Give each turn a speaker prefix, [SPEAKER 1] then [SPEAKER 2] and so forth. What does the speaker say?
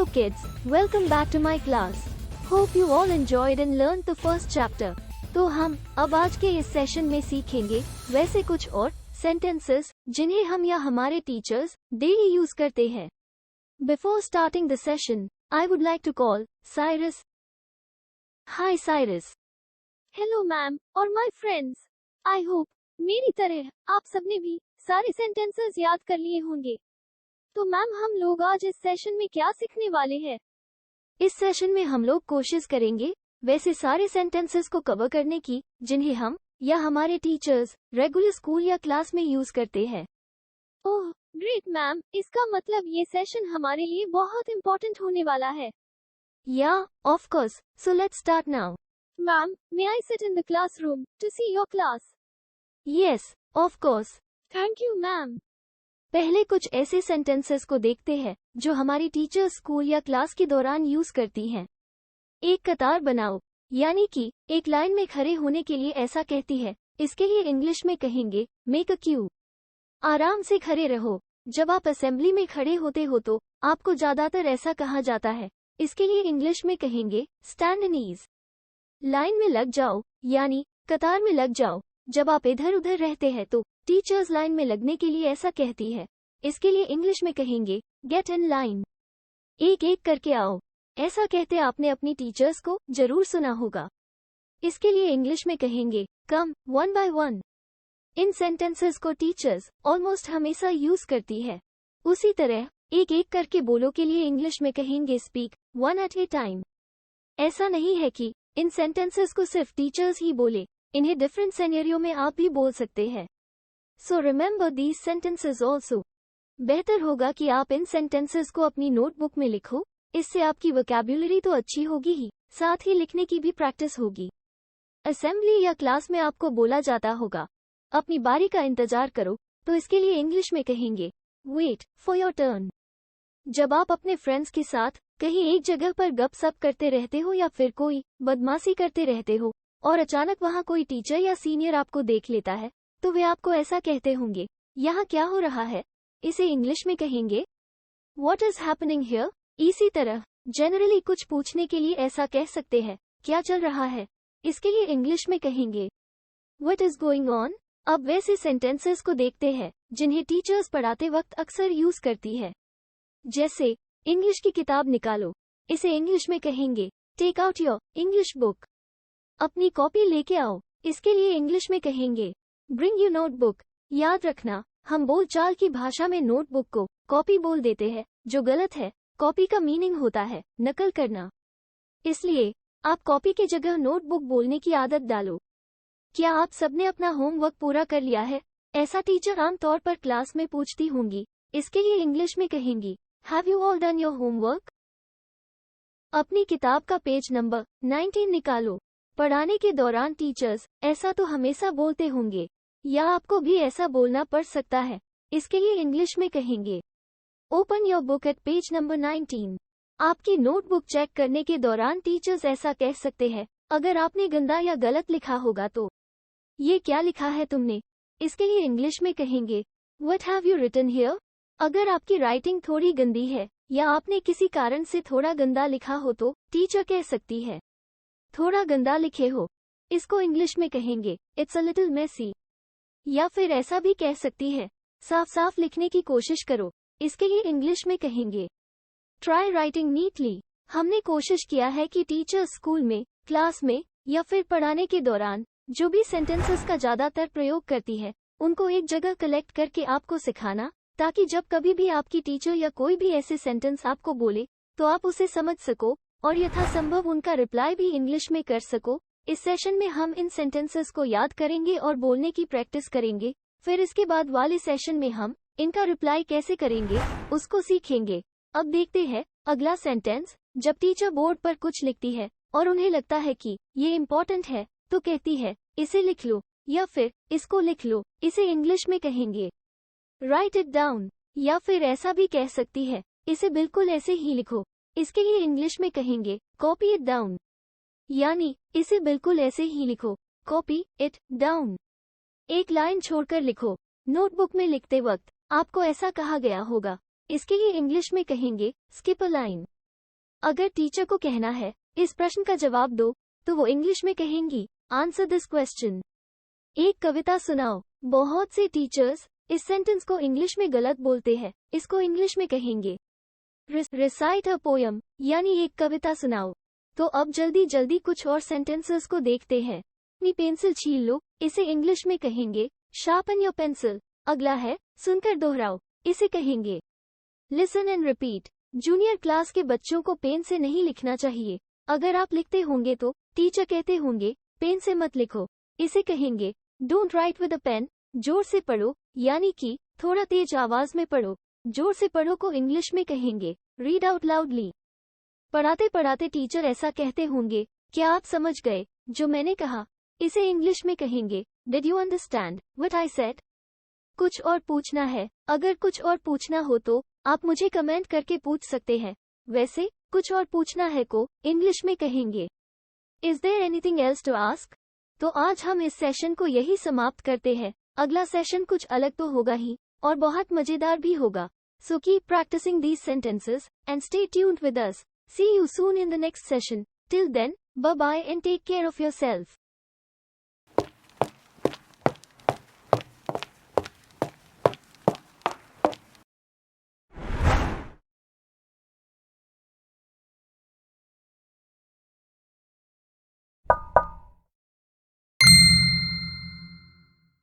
[SPEAKER 1] kids, welcome back to my class. Hope you all enjoyed and learned the first chapter. तो हम अब आज के इस सेशन में सीखेंगे वैसे कुछ और sentences जिन्हें हम या हमारे टीचर्स डेली यूज करते हैं. Before starting the session, I would like to call Cyrus. Hi Cyrus.
[SPEAKER 2] Hello ma'am और माय फ्रेंड्स. आई होप मेरी तरह आप सबने भी सारे सेंटेंसेस याद कर लिए होंगे. तो मैम हम लोग आज इस सेशन में क्या सीखने वाले हैं?
[SPEAKER 1] इस सेशन में हम लोग कोशिश करेंगे वैसे सारे सेंटेंसेस को कवर करने की जिन्हें हम या हमारे टीचर्स रेगुलर स्कूल या क्लास में यूज करते हैं.
[SPEAKER 2] ओह ग्रेट मैम, इसका मतलब ये सेशन हमारे लिए बहुत इम्पोर्टेंट होने वाला है.
[SPEAKER 1] या of course, so let's start now.
[SPEAKER 2] Ma'am, may I sit in the classroom to see your class?
[SPEAKER 1] Yes of course.
[SPEAKER 2] Thank you ma'am.
[SPEAKER 1] पहले कुछ ऐसे सेंटेंसेस को देखते हैं जो हमारी टीचर स्कूल या क्लास के दौरान यूज करती हैं. एक कतार बनाओ, यानी कि एक लाइन में खड़े होने के लिए ऐसा कहती है. इसके लिए इंग्लिश में कहेंगे मेक अ क्यू. आराम से खड़े रहो. जब आप असेंबली में खड़े होते हो तो आपको ज्यादातर ऐसा कहा जाता है. इसके लिए इंग्लिश में कहेंगे स्टैंड इन ईज. लाइन में लग जाओ, यानी कतार में लग जाओ. जब आप इधर उधर रहते हैं तो टीचर्स लाइन में लगने के लिए ऐसा कहती है. इसके लिए इंग्लिश में कहेंगे गेट इन लाइन. एक एक करके आओ, ऐसा कहते आपने अपनी टीचर्स को जरूर सुना होगा. इसके लिए इंग्लिश में कहेंगे कम वन बाय वन. इन सेंटेंसेस को टीचर्स ऑलमोस्ट हमेशा यूज करती है. उसी तरह एक एक करके बोलो के लिए इंग्लिश में कहेंगे speak one at a time. ऐसा नहीं है कि इन सेंटेंसेस को सिर्फ टीचर्स ही बोले, इन्हें डिफरेंट सिनेरियो में आप भी बोल सकते हैं. So remember these sentences also. बेहतर होगा कि आप इन सेंटेंसेस को अपनी नोटबुक में लिखो. इससे आपकी वोकैब्युलरी तो अच्छी होगी ही, साथ ही लिखने की भी प्रैक्टिस होगी. असेंबली या क्लास में आपको बोला जाता होगा अपनी बारी का इंतजार करो, तो इसके लिए इंग्लिश में कहेंगे वेट फॉर योर टर्न. जब आप अपने फ्रेंड्स के साथ कहीं एक जगह पर गपशप करते रहते हो या फिर कोई बदमाशी करते रहते हो और अचानक वहाँ कोई टीचर या सीनियर आपको देख लेता है, तो वे आपको ऐसा कहते होंगे यहाँ क्या हो रहा है. इसे इंग्लिश में कहेंगे What is happening here? इसी तरह जनरली कुछ पूछने के लिए ऐसा कह सकते हैं क्या चल रहा है. इसके लिए इंग्लिश में कहेंगे What is going on? अब वैसे सेंटेंसेस को देखते हैं जिन्हें टीचर्स पढ़ाते वक्त अक्सर यूज करती है. जैसे इंग्लिश की किताब निकालो. इसे इंग्लिश में कहेंगे take out your English book. अपनी कॉपी लेके आओ. इसके लिए इंग्लिश में कहेंगे ब्रिंग यू नोटबुक. याद रखना, हम बोलचाल की भाषा में नोटबुक को कॉपी बोल देते हैं, जो गलत है. कॉपी का मीनिंग होता है नकल करना. इसलिए आप कॉपी की जगह नोटबुक बोलने की आदत डालो. क्या आप सबने अपना होमवर्क पूरा कर लिया है? ऐसा टीचर आमतौर पर क्लास में पूछती होंगी. इसके लिए इंग्लिश में कहेंगी have you all done your homework? अपनी किताब का पेज नंबर 19 निकालो. पढ़ाने के दौरान टीचर्स ऐसा तो हमेशा बोलते होंगे, या आपको भी ऐसा बोलना पड़ सकता है. इसके लिए इंग्लिश में कहेंगे open your book at page number 19. आपकी नोटबुक चेक करने के दौरान टीचर्स ऐसा कह सकते हैं अगर आपने गंदा या गलत लिखा होगा तो ये क्या लिखा है तुमने? इसके लिए इंग्लिश में कहेंगे what have you written here? अगर आपकी राइटिंग थोड़ी गंदी है या आपने किसी कारण से थोड़ा गंदा लिखा हो तो टीचर कह सकती है थोड़ा गंदा लिखे हो. इसको इंग्लिश में कहेंगे इट्स अ लिटिल मेसी. या फिर ऐसा भी कह सकती है साफ साफ लिखने की कोशिश करो. इसके लिए इंग्लिश में कहेंगे ट्राई राइटिंग नीटली. हमने कोशिश किया है कि टीचर स्कूल में, क्लास में या फिर पढ़ाने के दौरान जो भी सेंटेंसेस का ज्यादातर प्रयोग करती है उनको एक जगह कलेक्ट करके आपको सिखाना, ताकि जब कभी भी आपकी टीचर या कोई भी ऐसे सेंटेंस आपको बोले तो आप उसे समझ सको और यथासंभव उनका रिप्लाई भी इंग्लिश में कर सको. इस सेशन में हम इन सेंटेंसेस को याद करेंगे और बोलने की प्रैक्टिस करेंगे. फिर इसके बाद वाले सेशन में हम इनका रिप्लाई कैसे करेंगे उसको सीखेंगे. अब देखते हैं अगला सेंटेंस. जब टीचर बोर्ड पर कुछ लिखती है और उन्हें लगता है कि ये इम्पोर्टेंट है तो कहती है इसे लिख लो या फिर इसको लिख लो. इसे इंग्लिश में कहेंगे राइट इट डाउन. या फिर ऐसा भी कह सकती है इसे बिल्कुल ऐसे ही लिखो. इसके लिए इंग्लिश में कहेंगे कॉपी इट डाउन, यानी इसे बिल्कुल ऐसे ही लिखो कॉपी इट डाउन. एक लाइन छोड़कर लिखो. नोटबुक में लिखते वक्त आपको ऐसा कहा गया होगा. इसके लिए इंग्लिश में कहेंगे स्किप अ लाइन. अगर टीचर को कहना है इस प्रश्न का जवाब दो, तो वो इंग्लिश में कहेंगी आंसर दिस क्वेश्चन। एक कविता सुनाओ। बहुत से टीचर्स इस सेंटेंस को इंग्लिश में गलत बोलते हैं, इसको इंग्लिश में कहेंगे रिसाइट अ पोयम, यानी एक कविता सुनाओ। तो अब जल्दी जल्दी कुछ और सेंटेंसेस को देखते हैं। अपनी पेंसिल छील लो, इसे इंग्लिश में कहेंगे शार्पन योर पेंसिल। अगला है सुनकर दोहराओ, इसे कहेंगे listen and repeat. Junior class के बच्चों को पेन से नहीं लिखना चाहिए। अगर आप लिखते होंगे तो टीचर कहते होंगे पेन से मत लिखो, इसे कहेंगे don't write with a pen. जोर से पढ़ो, यानी कि थोड़ा तेज आवाज में पढ़ो। जोर से पढ़ो को इंग्लिश में कहेंगे रीड आउट लाउडली। पढ़ाते पढ़ाते टीचर ऐसा कहते होंगे क्या आप समझ गए जो मैंने कहा, इसे इंग्लिश में कहेंगे did you understand what I said. कुछ और पूछना है? अगर कुछ और पूछना हो तो आप मुझे कमेंट करके पूछ सकते हैं। वैसे कुछ और पूछना है को इंग्लिश में कहेंगे is there anything else to ask. तो आज हम इस सेशन को यही समाप्त करते हैं। अगला सेशन कुछ अलग तो होगा ही और बहुत मजेदार भी होगा। So keep practising these sentences and stay tuned with us. See you soon in the next session. Till then, bye bye and take care of yourself.